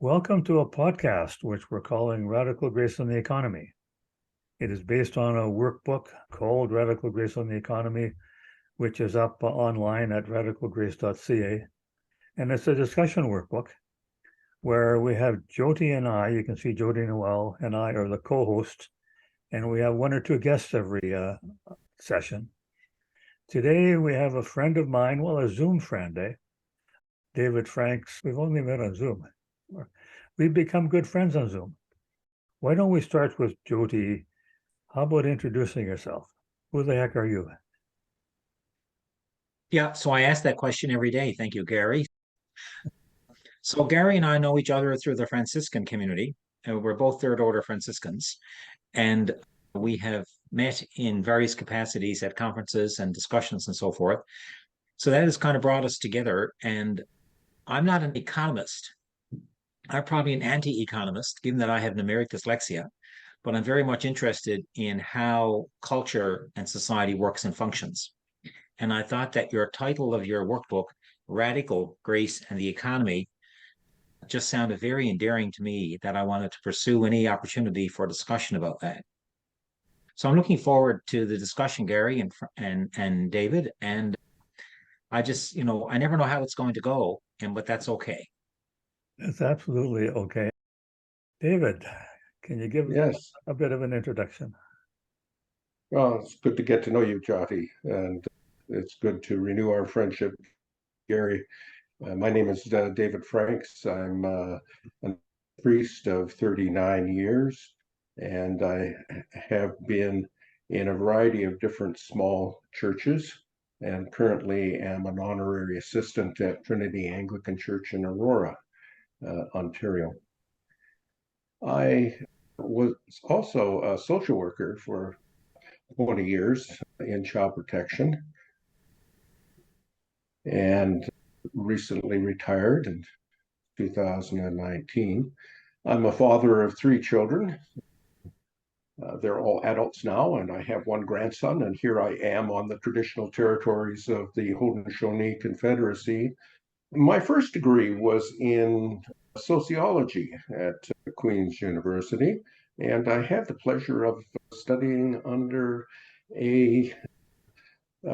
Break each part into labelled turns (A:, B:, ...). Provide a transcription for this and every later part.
A: Welcome to a podcast which we're calling Radical Grace in the Economy. It is based on a workbook called Radical Grace in the Economy, which is up online at radicalgrace.ca. And it's a discussion workbook where we have Jyoti and I, you can see Jyoti Noel and I are the co-hosts, and we have one or two guests every session. Today we have a friend of mine, well, a Zoom friend, David Franks. We've only met on Zoom. We've become good friends on Zoom. Why don't we start with Jyoti? How about introducing yourself? Who the heck are you?
B: Yeah, so I ask that question every day. Thank you, Gary. So Gary and I know each other through the Franciscan community. We're both third order Franciscans, and we have met in various capacities at conferences and discussions and so forth. So that has kind of brought us together. And I'm not an economist. I'm probably an anti-economist, given that I have numeric dyslexia, but I'm very much interested in how culture and society works and functions. And I thought that your title of your workbook, Radical Grace and the Economy, just sounded very endearing to me that I wanted to pursue any opportunity for discussion about that. So I'm looking forward to the discussion, Gary and David. And I just, I never know how it's going to go, but that's okay.
A: It's absolutely okay. David, can you give
C: Yes.
A: a bit of an introduction?
C: Well, it's good to get to know you, Jyoti, and it's good to renew our friendship, Gary. My name is David Franks. I'm a priest of 39 years, and I have been in a variety of different small churches, and currently am an honorary assistant at Trinity Anglican Church in Aurora, Ontario. I was also a social worker for 20 years in child protection and recently retired in 2019. I'm a father of three children. They're all adults now, and I have one grandson, and here I am on the traditional territories of the Haudenosaunee Confederacy. My first degree was in sociology at Queen's University, and I had the pleasure of studying under a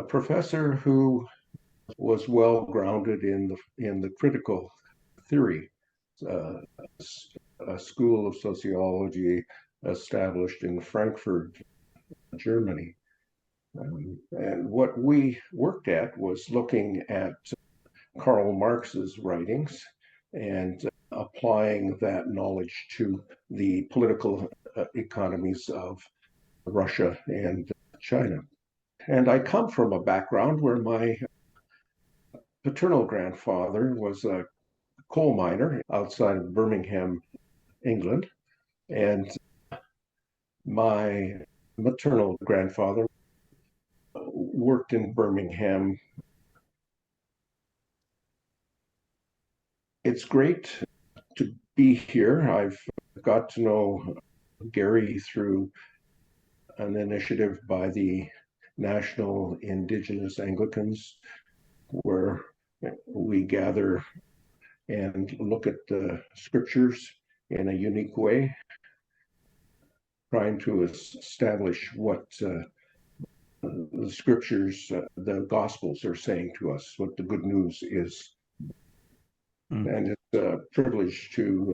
C: professor who was well grounded in the critical theory, a school of sociology established in Frankfurt, Germany. And what we worked at was looking at Karl Marx's writings and applying that knowledge to the political economies of Russia and China. And I come from a background where my paternal grandfather was a coal miner outside of Birmingham, England, and my maternal grandfather worked in Birmingham. It's great to be here. I've got to know Gary through an initiative by the National Indigenous Anglicans, where we gather and look at the scriptures in a unique way, trying to establish what the scriptures, the gospels are saying to us, what the good news is. And it's a privilege to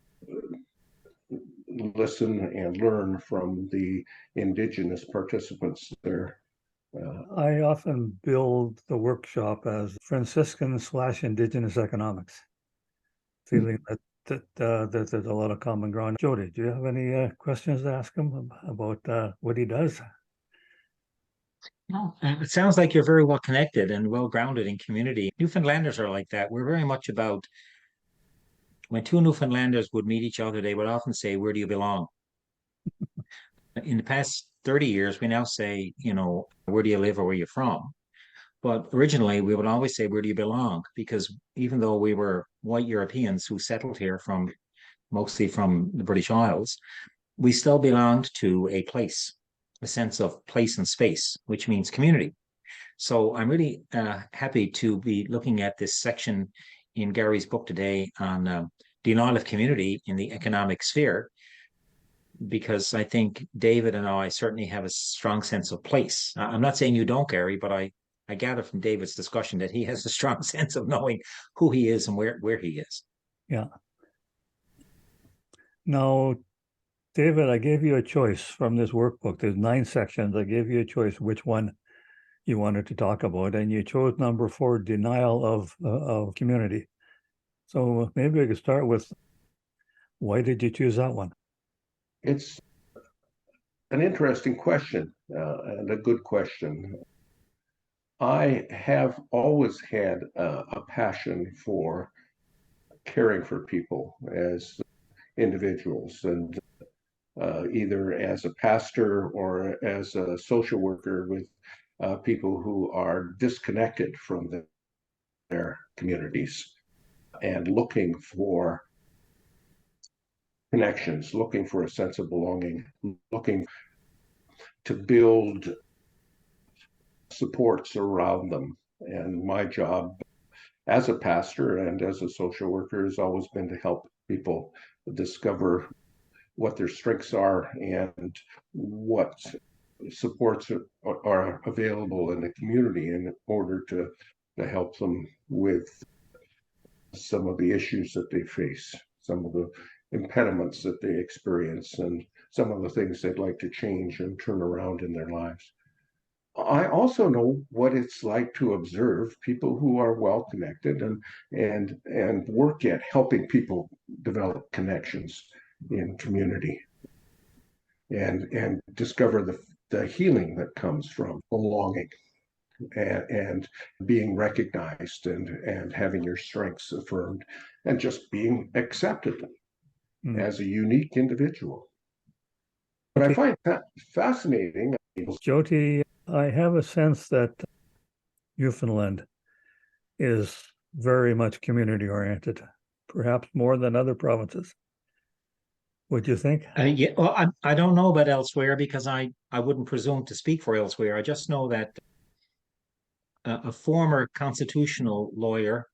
C: listen and learn from the Indigenous participants there.
A: I often build the workshop as Franciscan/Indigenous economics, feeling that there's a lot of common ground. Jyoti, do you have any questions to ask him about what he does?
B: No, it sounds like you're very well connected and well grounded in community. Newfoundlanders are like that. We're very much about when two Newfoundlanders would meet each other, they would often say, "Where do you belong?" In the past 30 years, we now say, "Where do you live or where you're from?" But originally, we would always say, "Where do you belong?" Because even though we were white Europeans who settled here mostly from the British Isles, we still belonged to a place, a sense of place and space, which means community. So I'm really happy to be looking at this section in Gary's book today on denial of community in the economic sphere, because I think David and I certainly have a strong sense of place. I'm not saying you don't, Gary, but I gather from David's discussion that he has a strong sense of knowing who he is and where he is.
A: Yeah. Now, David, I gave you a choice from this workbook. There's 9 sections. I gave you a choice which one you wanted to talk about, and you chose number 4, denial of community. So maybe I could start with, why did you choose that one?
C: It's an interesting question and a good question. I have always had a passion for caring for people as individuals, and either as a pastor or as a social worker with people who are disconnected from their communities and looking for connections, looking for a sense of belonging, looking to build supports around them. And my job as a pastor and as a social worker has always been to help people discover what their strengths are and what supports are available in the community in order to help them with some of the issues that they face, some of the impediments that they experience, and some of the things they'd like to change and turn around in their lives. I also know what it's like to observe people who are well connected and work at helping people develop connections in community and discover the healing that comes from belonging and being recognized and having your strengths affirmed and just being accepted as a unique individual. But I find that fascinating.
A: Jyoti, I have a sense that Newfoundland is very much community oriented, perhaps more than other provinces. Would you think?
B: Yeah, well, I don't know about elsewhere because I wouldn't presume to speak for elsewhere. I just know that a former constitutional lawyer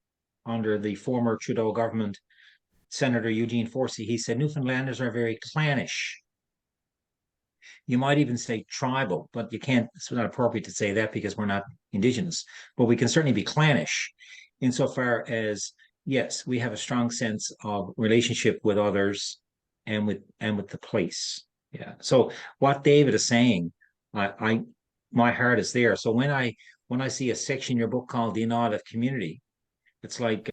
B: under the former Trudeau government, Senator Eugene Forsey, he said Newfoundlanders are very clannish. You might even say tribal, but you can't, it's not appropriate to say that because we're not Indigenous. But we can certainly be clannish insofar as, yes, we have a strong sense of relationship with others and with the place. Yeah. So what David is saying, I my heart is there. So when I see a section in your book called Denial of Community, it's like,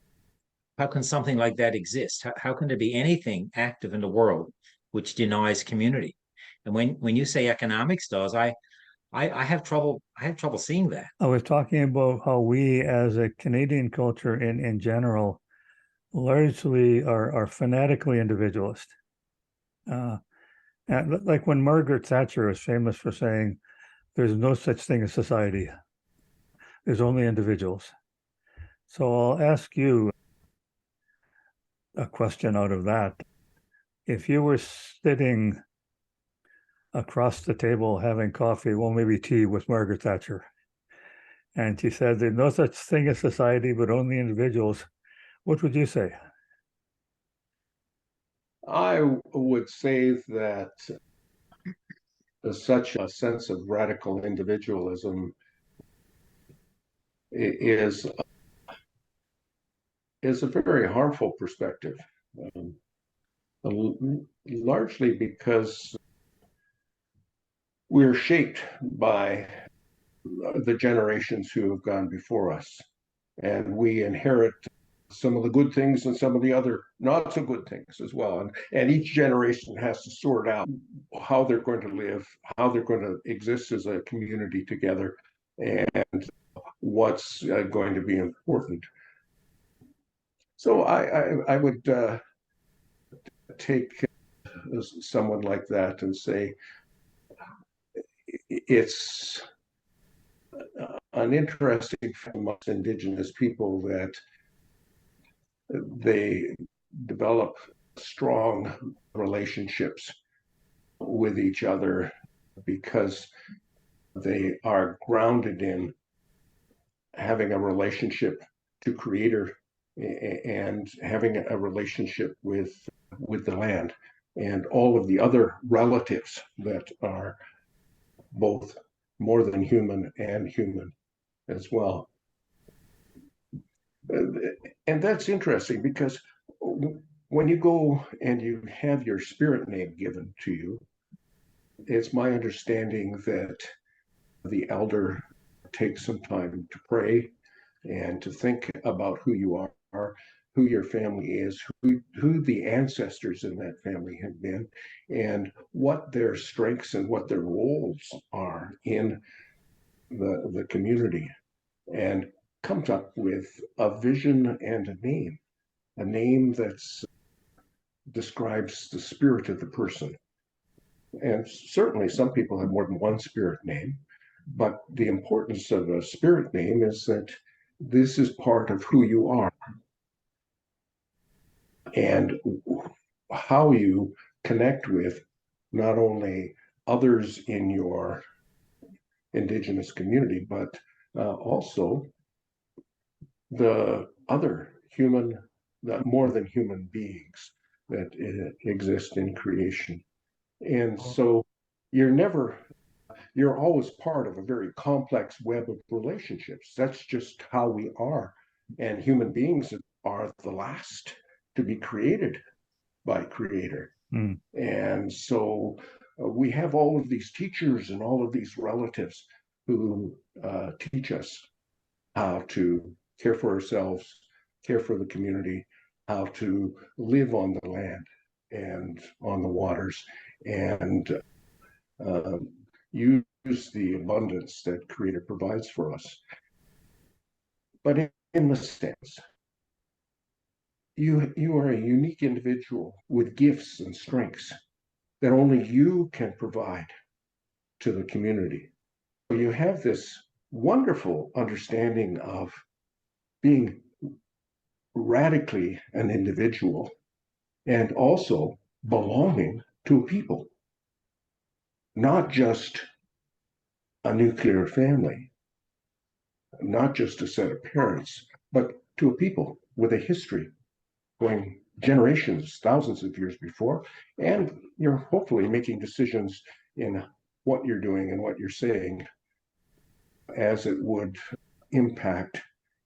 B: how can something like that exist? How can there be anything active in the world which denies community? And when you say economics does, I have trouble seeing that.
A: I was talking about how we as a Canadian culture in general largely are fanatically individualist. And like when Margaret Thatcher is famous for saying, there's no such thing as society. There's only individuals. So I'll ask you a question out of that. If you were sitting across the table having coffee, well, maybe tea with Margaret Thatcher, and she said, there's no such thing as society, but only individuals, what would you say?
C: I would say that such a sense of radical individualism is a very harmful perspective, largely because we're shaped by the generations who have gone before us, and we inherit some of the good things and some of the other not so good things as well. And each generation has to sort out how they're going to live, how they're going to exist as a community together, and what's going to be important. So I would take someone like that and say it's an interesting amongst Indigenous people that they develop strong relationships with each other because they are grounded in having a relationship to Creator and having a relationship with the land and all of the other relatives that are both more than human and human as well. And that's interesting because when you go and you have your spirit name given to you, it's my understanding that the elder takes some time to pray and to think about who you are, who your family is, who the ancestors in that family have been, and what their strengths and what their roles are in the community, and comes up with a vision and a name that describes the spirit of the person. And certainly some people have more than one spirit name, but the importance of a spirit name is that this is part of who you are and how you connect with not only others in your indigenous community, but also the other human, the more than human beings that exist in creation. And so you're always part of a very complex web of relationships. That's just how we are. And human beings are the last to be created by Creator.
A: Mm.
C: And so we have all of these teachers and all of these relatives who teach us how to care for ourselves, care for the community, how to live on the land and on the waters, and use the abundance that Creator provides for us. But in the sense, you are a unique individual with gifts and strengths that only you can provide to the community. So you have this wonderful understanding of being radically an individual and also belonging to a people, not just a nuclear family, not just a set of parents, but to a people with a history going generations, thousands of years before. And you're hopefully making decisions in what you're doing and what you're saying as it would impact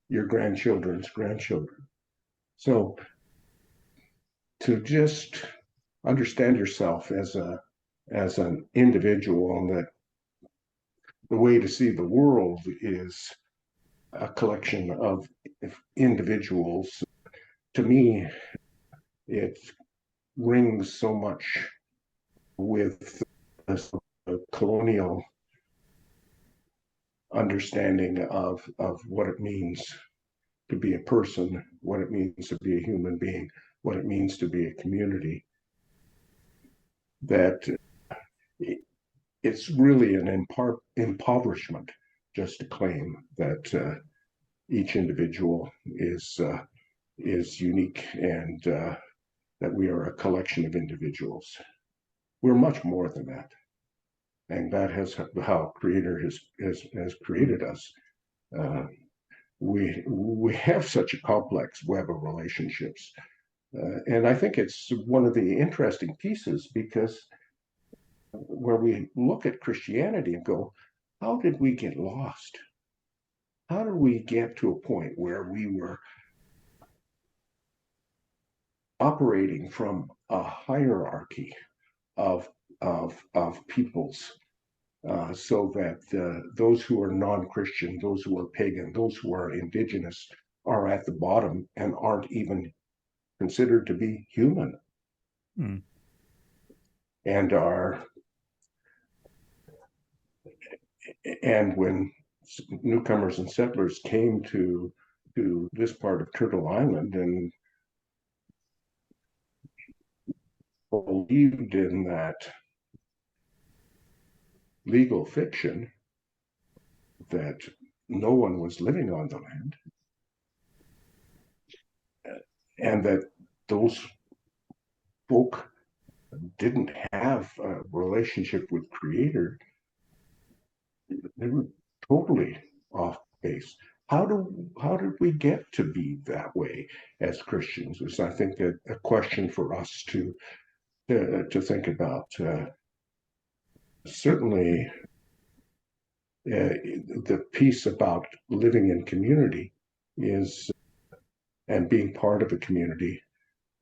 C: your grandchildren's grandchildren. So to just understand yourself as an individual, and that the way to see the world is a collection of individuals, to me, it rings so much with the colonial understanding of what it means to be a person, what it means to be a human being, what it means to be a community, that it's really an impoverishment just to claim that each individual is unique and that we are a collection of individuals. We're much more than that, and that has how Creator has created us. We have such a complex web of relationships, and I think it's one of the interesting pieces, because where we look at Christianity and go, how did we get lost? How did we get to a point where we were operating from a hierarchy of peoples, so that those who are non-Christian, those who are pagan, those who are indigenous are at the bottom and aren't even considered to be human, and when newcomers and settlers came to this part of Turtle Island and believed in that legal fiction that no one was living on the land, and that those folk didn't have a relationship with Creator, they were totally off base. how did we get to be that way as Christians? Is I think a question for us to think about. Certainly, the piece about living in community is and being part of a community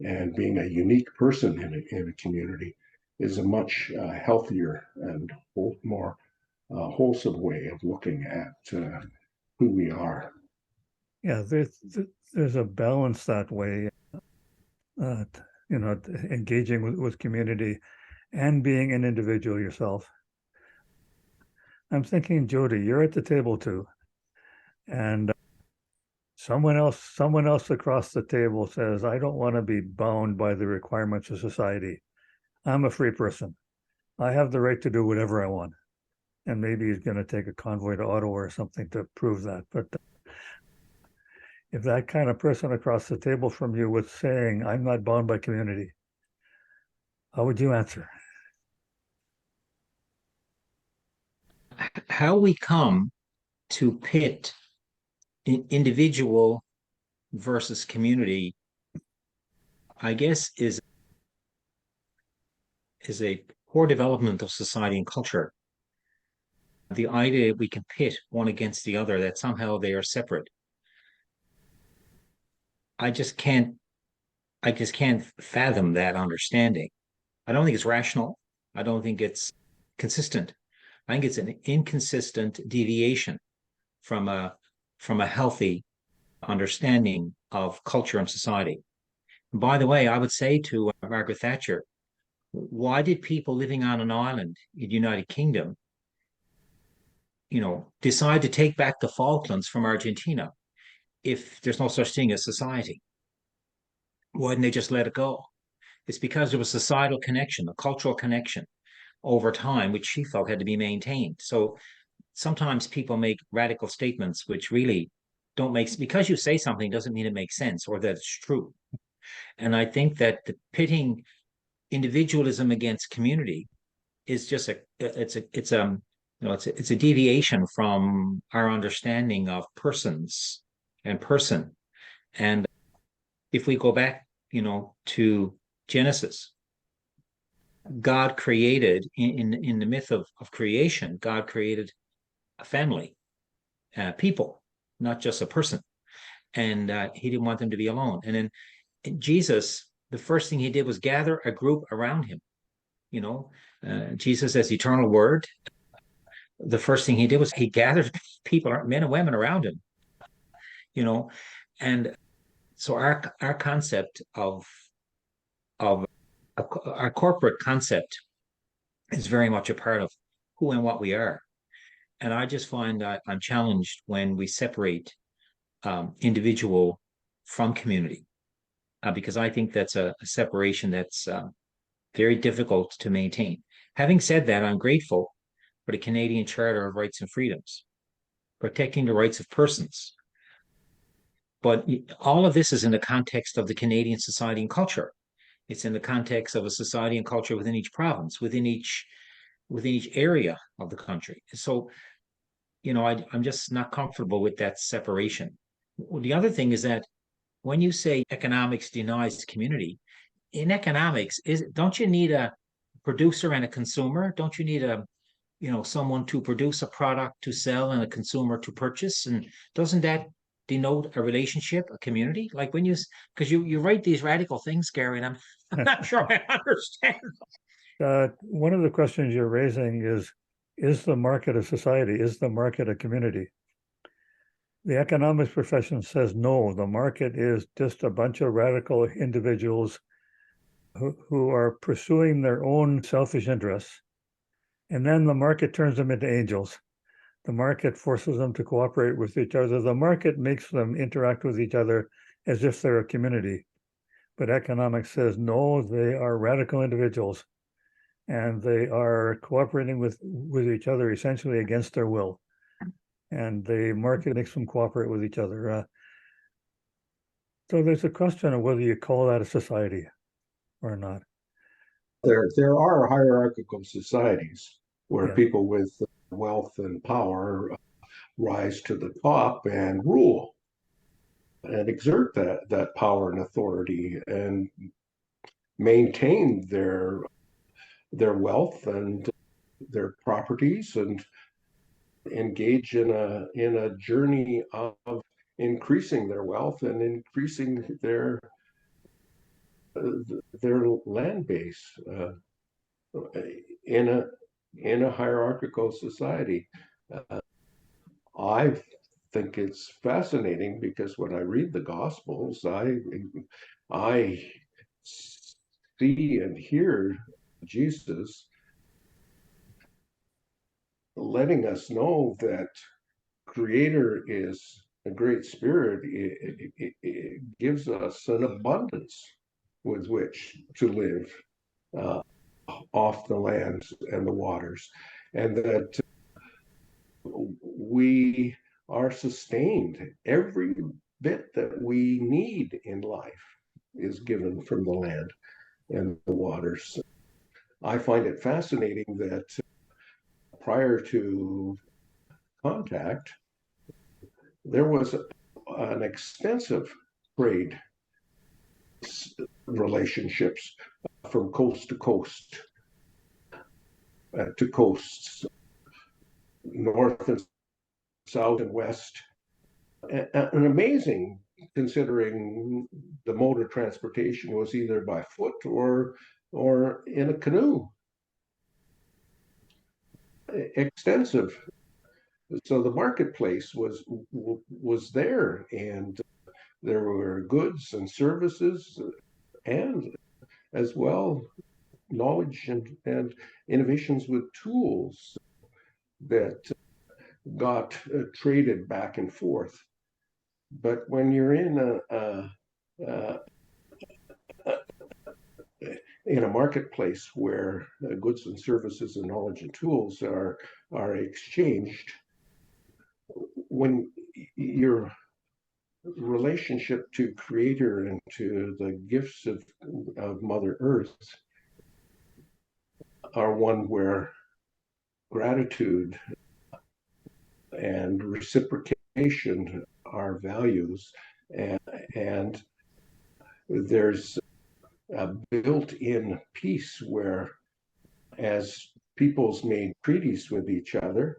C: and being a unique person in a community is a much healthier and more wholesome way of looking at who we are.
A: Yeah, there's a balance that way, engaging with community and being an individual yourself. I'm thinking, Jody, you're at the table too, and someone else across the table says, I don't want to be bound by the requirements of society. I'm a free person. I have the right to do whatever I want. And maybe he's going to take a convoy to Ottawa or something to prove that. But if that kind of person across the table from you was saying, I'm not bound by community, how would you answer?
B: How we come to pit individual versus community, I guess, is a poor development of society and culture. The idea we can pit one against the other, that somehow they are separate. I just can't fathom that understanding. I don't think it's rational. I don't think it's consistent. I think it's an inconsistent deviation from a healthy understanding of culture and society. And by the way, I would say to Margaret Thatcher, why did people living on an island in the United Kingdom, decide to take back the Falklands from Argentina if there's no such thing as society? Why didn't they just let it go? It's because there was a societal connection, a cultural connection over time, which she felt had to be maintained. So sometimes people make radical statements which really don't make, because you say something doesn't mean it makes sense or that it's true. And I think that the pitting individualism against community is just it's a deviation from our understanding of persons and person. And if we go back, to Genesis, God created in the myth of creation, God created a family, people, not just a person. And he didn't want them to be alone. And then Jesus, the first thing he did was gather a group around him. Jesus as eternal word, the first thing he did was he gathered people, men and women around him, and so our concept of our corporate concept is very much a part of who and what we are. And I just find that I'm challenged when we separate individual from community, because I think that's a separation that's very difficult to maintain. Having said that, I'm grateful for the Canadian Charter of Rights and Freedoms, protecting the rights of persons. But all of this is in the context of the Canadian society and culture. It's in the context of a society and culture within each province, within each area of the country. So, I'm just not comfortable with that separation. The other thing is that when you say economics denies community, in economics, don't you need a producer and a consumer? Don't you need someone to produce a product to sell and a consumer to purchase? And doesn't that denote a relationship, a community? Like because you write these radical things, Gary, and I'm not sure I understand.
A: One of the questions you're raising is the market a society? Is the market a community? The economics profession says no, the market is just a bunch of radical individuals who are pursuing their own selfish interests. And then the market turns them into angels. The market forces them to cooperate with each other. The market makes them interact with each other as if they're a community. But economics says no, they are radical individuals. And they are cooperating with each other essentially against their will. And the market makes them cooperate with each other. So there's a question of whether you call that a society or not.
C: There are hierarchical societies where
A: Yeah.
C: people with wealth and power rise to the top and rule and exert that power and authority and maintain their wealth and their properties and engage in a journey of increasing their wealth and increasing their land base in a hierarchical society. I think it's fascinating because when I read the Gospels, I see and hear Jesus letting us know that Creator is a great spirit. It gives us an abundance with which to live off the land and the waters, and that we are sustained. Every bit that we need in life is given from the land and the waters. I find it fascinating that prior to contact, there was an extensive trade relationships from coast to coast, to coasts, north and south and west, and amazing considering the mode of transportation was either by foot or in a canoe. Extensive. So the marketplace was there, and there were goods and services, and as well knowledge and innovations with tools that got traded back and forth. But when you're in a marketplace where goods and services and knowledge and tools are exchanged, when your relationship to Creator and to the gifts of Mother Earth are one where gratitude and reciprocation are values, and there's a built-in peace where, as peoples made treaties with each other,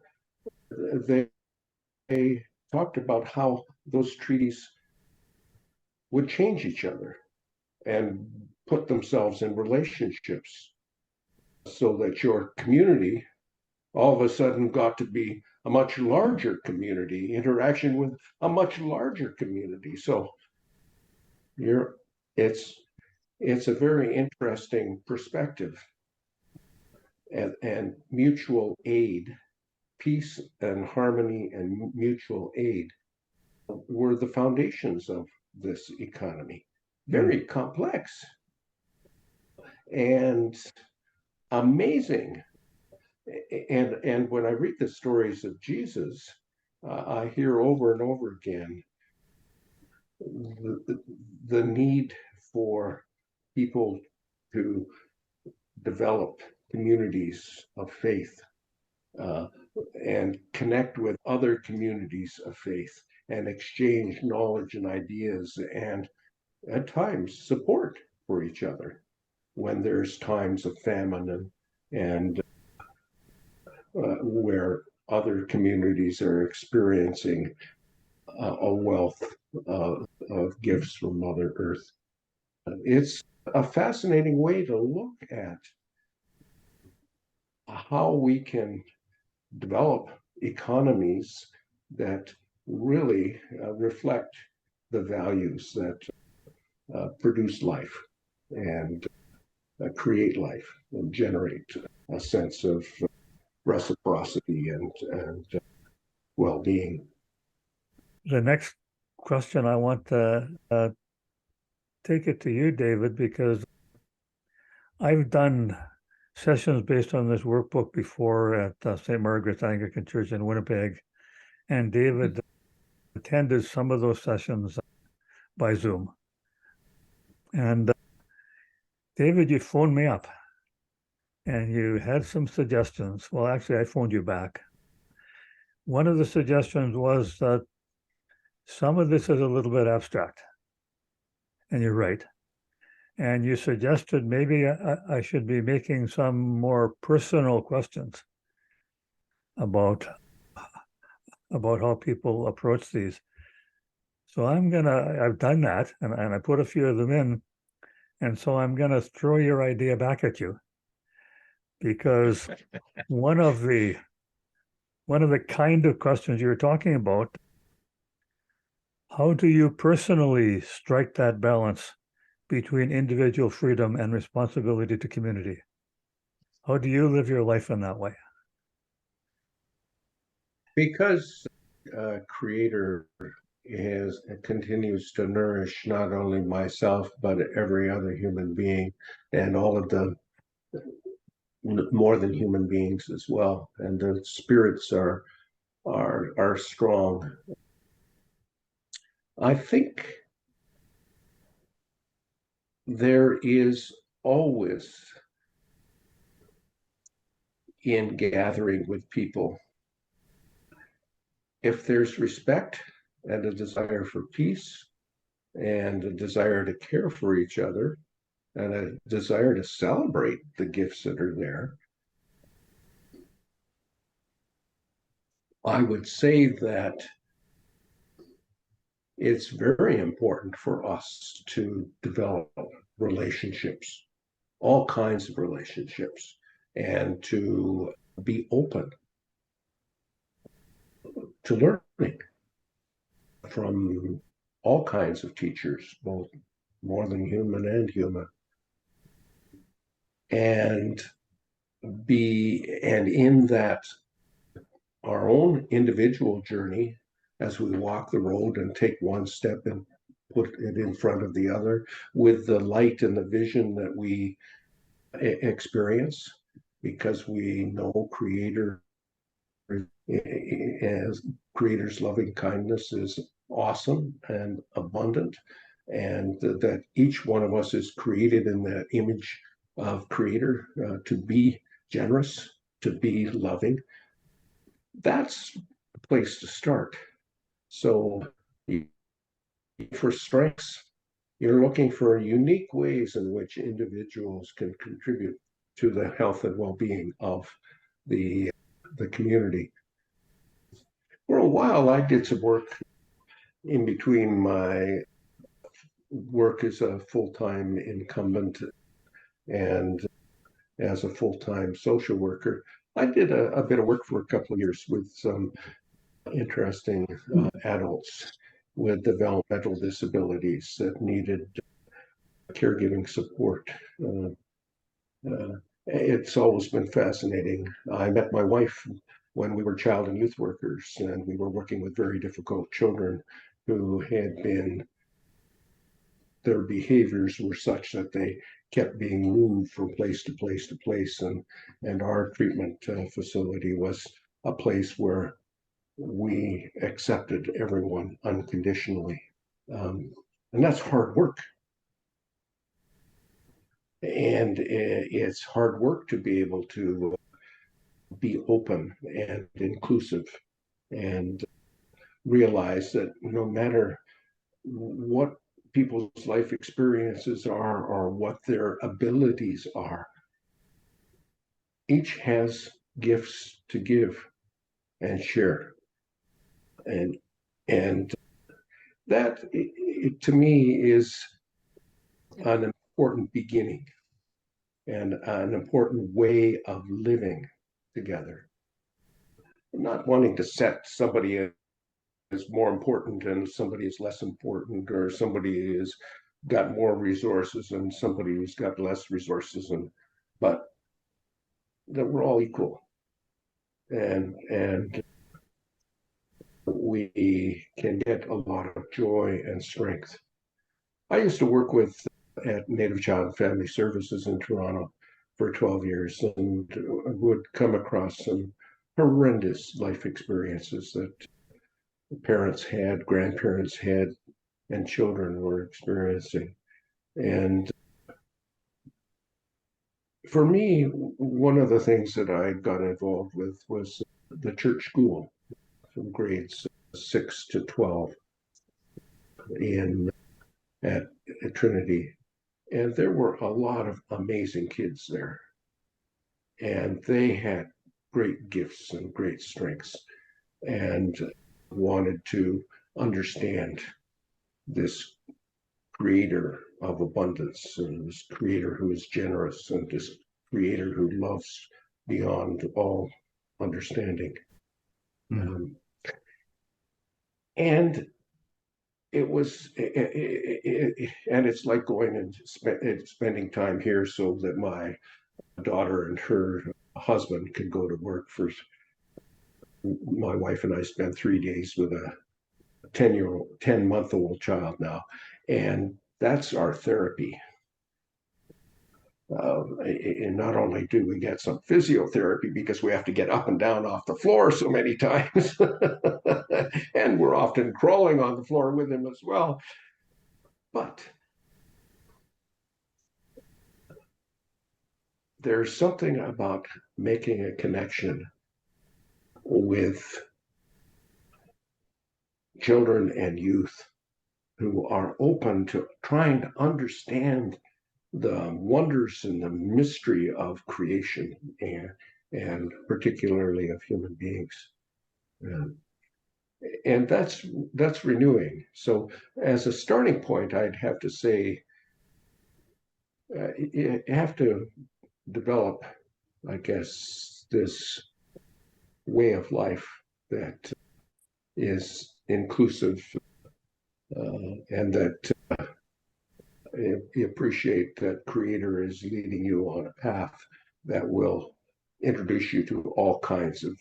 C: they talked about how those treaties would change each other and put themselves in relationships so that your community all of a sudden got to be a much larger community, interaction with a much larger community. So it's a very interesting perspective, and mutual aid, peace and harmony and mutual aid were the foundations of this economy. Very complex and amazing. And when I read the stories of Jesus, I hear over and over again the need for people to develop communities of faith and connect with other communities of faith and exchange knowledge and ideas and at times support for each other when there's times of famine and where other communities are experiencing a wealth of gifts from Mother Earth. It's a fascinating way to look at how we can develop economies that really reflect the values that produce life and create life and generate a sense of reciprocity and well-being.
A: The next question, I want to take it to you, David, because I've done sessions based on this workbook before at St. Margaret's Anglican Church in Winnipeg, and David attended some of those sessions by Zoom. And David, you phoned me up and you had some suggestions. Well, actually, I phoned you back one of the suggestions was that some of this is a little bit abstract. And you're right. And you suggested maybe I should be making some more personal questions about how people approach these. So I've done that, and I put a few of them in. And so I'm gonna throw your idea back at you, because one of the kind of questions you were talking about, how do you personally strike that balance between individual freedom and responsibility to community? How do you live your life in that way?
C: Because Creator continues to nourish not only myself but every other human being and all of the more than human beings as well, and the spirits are strong. I think there is always, in gathering with people, if there's respect and a desire for peace and a desire to care for each other and a desire to celebrate the gifts that are there, I would say that it's very important for us to develop relationships, all kinds of relationships, and to be open to learning from all kinds of teachers, both more than human and human. And in that, our own individual journey, as we walk the road and take one step and put it in front of the other with the light and the vision that we experience, because we know as Creator's loving kindness is awesome and abundant, and that each one of us is created in the image of Creator, to be generous, to be loving. That's a place to start. So for strengths, you're looking for unique ways in which individuals can contribute to the health and well-being of the community. For a while, I did some work in between my work as a full-time incumbent and as a full-time social worker. I did a bit of work for a couple of years with some interesting adults with developmental disabilities that needed caregiving support. It's always been fascinating. I met my wife when we were child and youth workers, and we were working with very difficult children who had been, their behaviors were such that they kept being moved from place to place to place, and our treatment facility was a place where we accepted everyone unconditionally. And that's hard work. And it's hard work to be able to be open and inclusive and realize that no matter what people's life experiences are or what their abilities are, each has gifts to give and share. And that, to me, is an important beginning and an important way of living together. Not wanting to set somebody as more important and somebody is less important, or somebody has got more resources and somebody who's got less resources, but that we're all equal, and we can get a lot of joy and strength. I used to work at Native Child and Family Services in Toronto for 12 years and would come across some horrendous life experiences that parents had, grandparents had, and children were experiencing. And for me, one of the things that I got involved with was the church school. from grades 6 to 12 in at Trinity. And there were a lot of amazing kids there. And they had great gifts and great strengths and wanted to understand this creator of abundance and this creator who is generous and this creator who loves beyond all understanding. And it was, and it's like going and spending time here so that my daughter and her husband could go to work. For my wife and I spent 3 days with a 10-month-old child now, and that's our therapy. And not only do we get some physiotherapy because we have to get up and down off the floor so many times, and we're often crawling on the floor with him as well, but there's something about making a connection with children and youth who are open to trying to understand the wonders and the mystery of creation and particularly of human beings. And that's renewing. So as a starting point, I'd have to say you have to develop, I guess, this way of life that is inclusive and that you appreciate that Creator is leading you on a path that will introduce you to all kinds of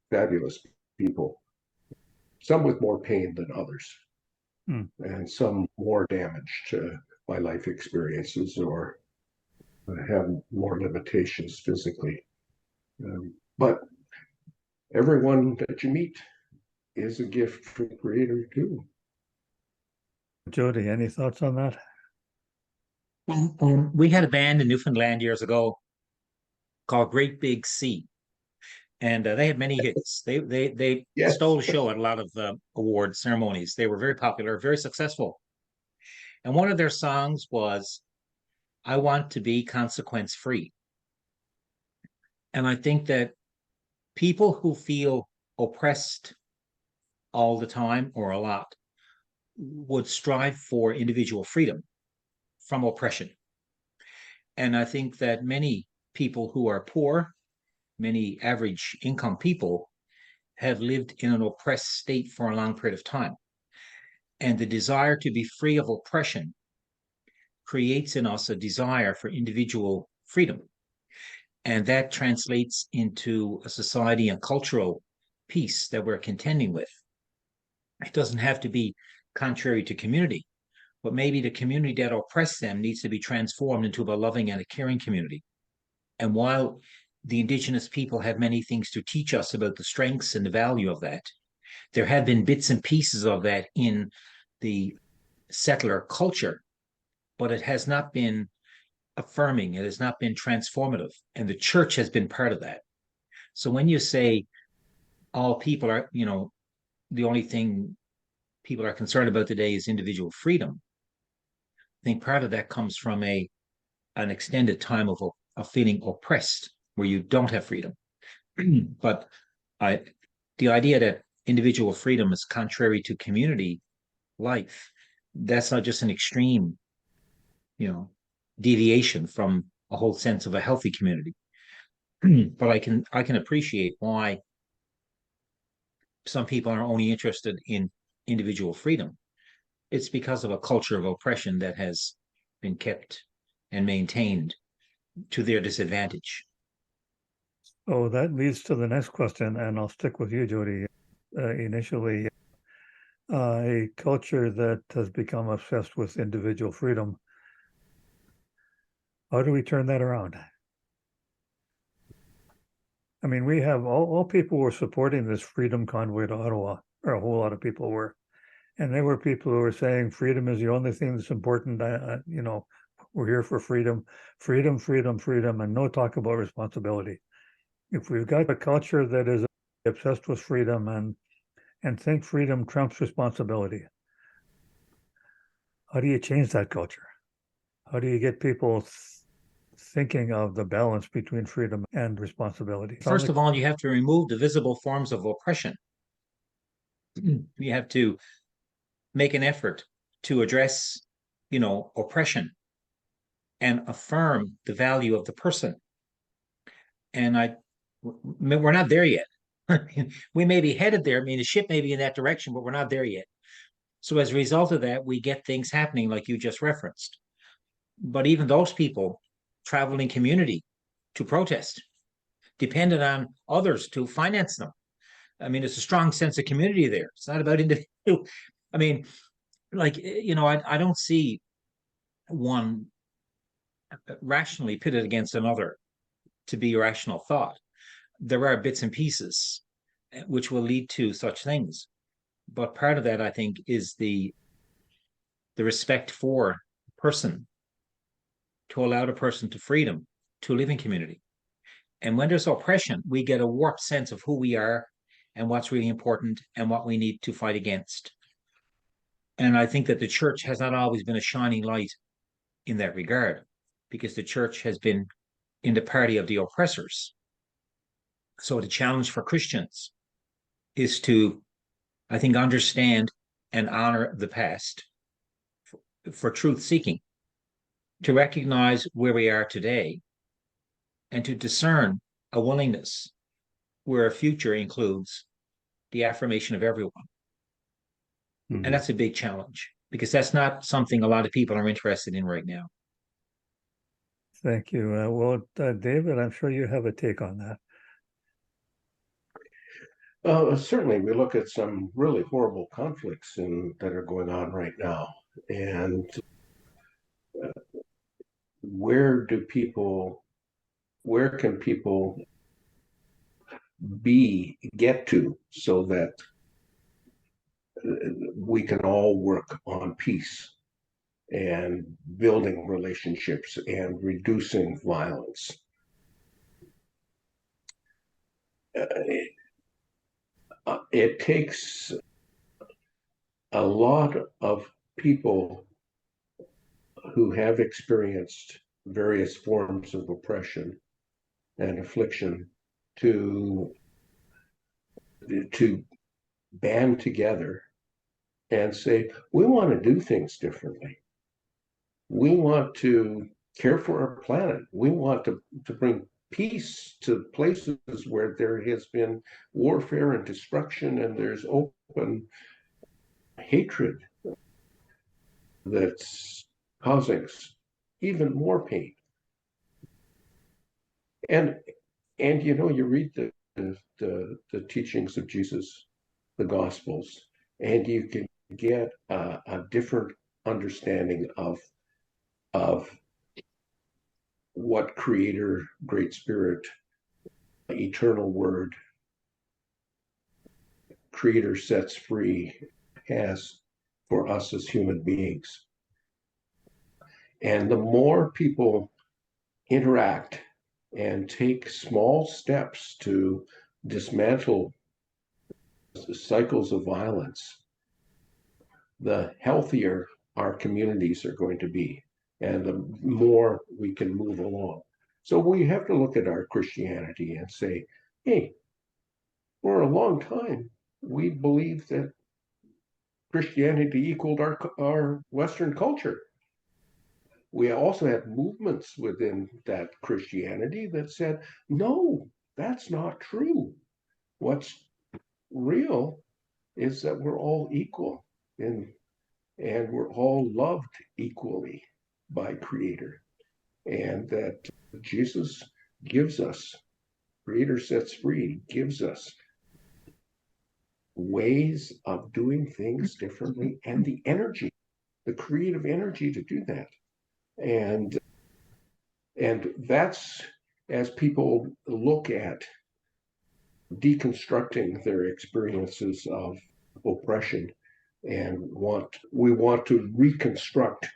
C: fabulous people, some with more pain than others, and some more damaged by life experiences or have more limitations physically. But everyone that you meet is a gift from the Creator too.
A: Jody, any thoughts on that?
B: We had a band in Newfoundland years ago called Great Big Sea, and they had many hits. They
C: Yes.
B: stole the show at a lot of award ceremonies. They were very popular, very successful. And one of their songs was, "I Want to Be Consequence Free." And I think that people who feel oppressed all the time or a lot would strive for individual freedom from oppression. And I think that many people who are poor, many average income people, have lived in an oppressed state for a long period of time. And the desire to be free of oppression creates in us a desire for individual freedom. And that translates into a society and cultural peace that we're contending with. It doesn't have to be contrary to community, but maybe the community that oppressed them needs to be transformed into a loving and a caring community. And while the Indigenous people have many things to teach us about the strengths and the value of that, there have been bits and pieces of that in the settler culture, but it has not been affirming, it has not been transformative, and the church has been part of that. So when you say all people are, the only thing people are concerned about today is individual freedom, I think part of that comes from an extended time of feeling oppressed, where you don't have freedom. But the idea that individual freedom is contrary to community life, that's not just an extreme, deviation from a whole sense of a healthy community. But I can appreciate why some people are only interested in individual freedom. It's because of a culture of oppression that has been kept and maintained to their disadvantage.
A: Oh, that leads to the next question, and I'll stick with you, Jody. Initially, a culture that has become obsessed with individual freedom. How do we turn that around? I mean, we have all people were supporting this freedom convoy to Ottawa, or a whole lot of people were. And there were people who were saying freedom is the only thing that's important. We're here for freedom, freedom, freedom, freedom, and no talk about responsibility. If we've got a culture that is obsessed with freedom and and think freedom trumps responsibility. How do you change that culture? How do you get people thinking of the balance between freedom and responsibility?
B: First of all, you have to remove the visible forms of oppression. You have to make an effort to address, oppression and affirm the value of the person. And we're not there yet. We may be headed there. I mean, the ship may be in that direction, but we're not there yet. So as a result of that, we get things happening like you just referenced. But even those people travel in community to protest, dependent on others to finance them. I mean, it's a strong sense of community there. It's not about individual. I mean, I don't see one rationally pitted against another to be rational thought. There are bits and pieces which will lead to such things. But part of that, I think, is the respect for person, to allow the person to freedom to live in community. And when there's oppression, we get a warped sense of who we are and what's really important and what we need to fight against. And I think that the church has not always been a shining light in that regard, because the church has been in the party of the oppressors. So the challenge for Christians is to, I think, understand and honor the past for truth seeking, to recognize where we are today, and to discern a willingness where a future includes the affirmation of everyone. Mm-hmm. And that's a big challenge, because that's not something a lot of people are interested in right now.
A: Thank you. David, I'm sure you have a take on
C: that. Certainly, we look at some really horrible conflicts that are going on right now. And where can people get to so that we can all work on peace and building relationships and reducing violence? It takes a lot of people who have experienced various forms of oppression and affliction to band together and say, we want to do things differently. We want to care for our planet. We want to bring peace to places where there has been warfare and destruction, and there's open hatred that's causing even more pain. And you read the teachings of Jesus, the Gospels, and you can get a different understanding of what Creator, Great Spirit, Eternal Word, Creator sets free has for us as human beings. And the more people interact and take small steps to dismantle cycles of violence, the healthier our communities are going to be, and the more we can move along. So we have to look at our Christianity and say, hey, for a long time, we believed that Christianity equaled our Western culture. We also had movements within that Christianity that said, no, that's not true. What's real is that we're all equal and we're all loved equally by Creator, and that Jesus gives us, Creator sets free, gives us ways of doing things differently and the energy, the creative energy to do that. And that's, as people look at deconstructing their experiences of oppression and we want to reconstruct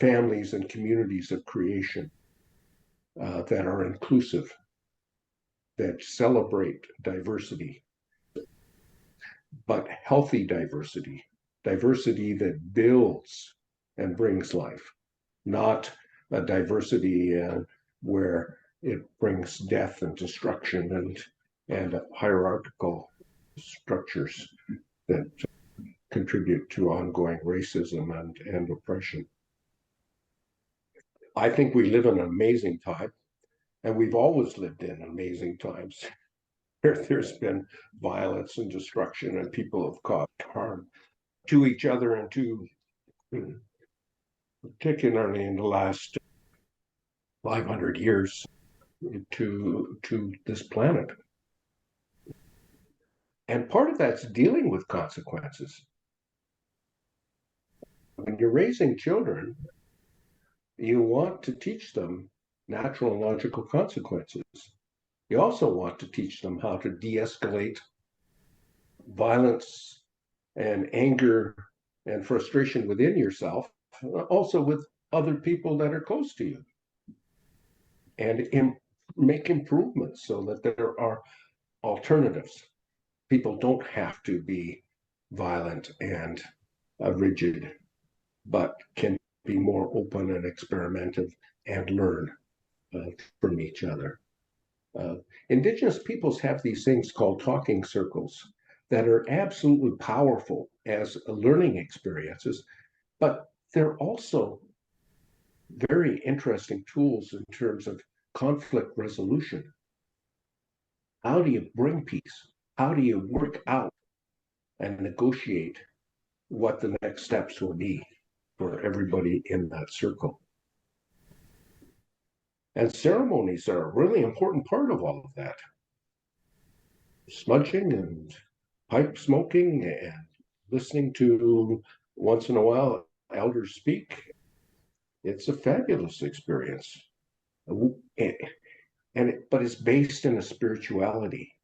C: families and communities of creation that are inclusive, that celebrate diversity, but healthy diversity, diversity that builds and brings life, not a diversity where it brings death and destruction and hierarchical structures that contribute to ongoing racism and oppression. I think we live in an amazing time, and we've always lived in amazing times. There's been violence and destruction, and people have caused harm to each other and to, particularly in the last 500 years, to this planet. And part of that's dealing with consequences. When you're raising children, you want to teach them natural and logical consequences. You also want to teach them how to de-escalate violence and anger and frustration within yourself, also with other people that are close to you, and make improvements so that there are alternatives. People don't have to be violent and rigid, but can be more open and experimentative and learn from each other. Indigenous peoples have these things called talking circles that are absolutely powerful as learning experiences, but they're also very interesting tools in terms of conflict resolution. How do you bring peace? How do you work out and negotiate what the next steps will be for everybody in that circle? And ceremonies are a really important part of all of that. Smudging and pipe smoking and listening to, once in a while, elders speak. It's a fabulous experience. But it's based in a spirituality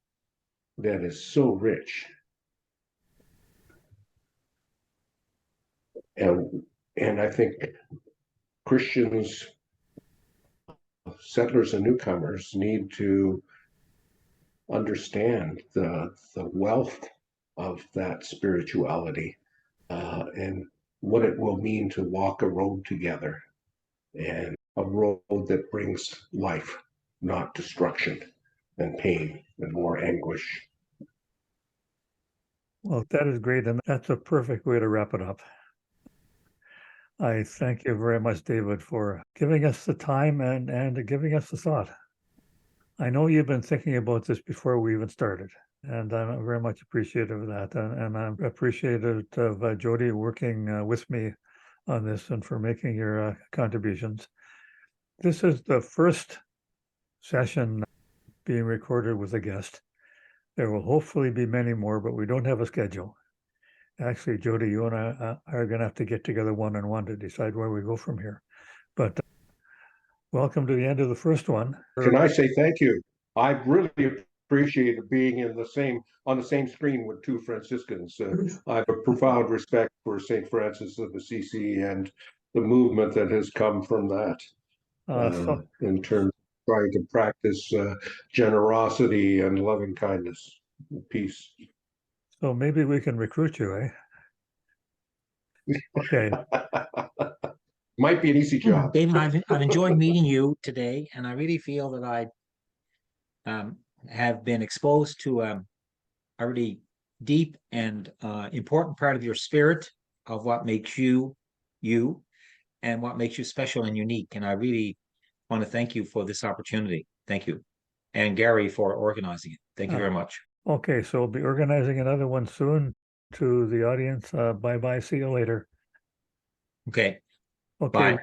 C: that is so rich. And I think Christians, settlers and newcomers, need to understand the wealth of that spirituality and what it will mean to walk a road together, and a road that brings life, not destruction and pain and more anguish.
A: Well, that is great, and that's a perfect way to wrap it up. I thank you very much, David, for giving us the time and giving us the thought. I know you've been thinking about this before we even started, and I'm very much appreciative of that. And I'm appreciative of Jody working with me on this and for making your contributions. This is the first session being recorded with a guest. There will hopefully be many more, but we don't have a schedule. Actually, Jody, you and I are going to have to get together one-on-one to decide where we go from here. But welcome to the end of the first one.
C: Can I say thank you? I really appreciated being on the same screen with two Franciscans. I have a profound respect for St. Francis of Assisi and the movement that has come from that in terms of trying to practice generosity and loving kindness and peace.
A: So maybe we can recruit you, eh? Okay.
C: Might be an easy job.
B: David, I've enjoyed meeting you today, and I really feel that I have been exposed to a really deep and important part of your spirit, of what makes you, you, and what makes you special and unique. And I really want to thank you for this opportunity. Thank you. And Gary for organizing it. Thank you very much.
A: Okay, so we'll be organizing another one soon. To the audience, bye-bye. See you later.
B: Okay.
A: Okay.
B: Bye.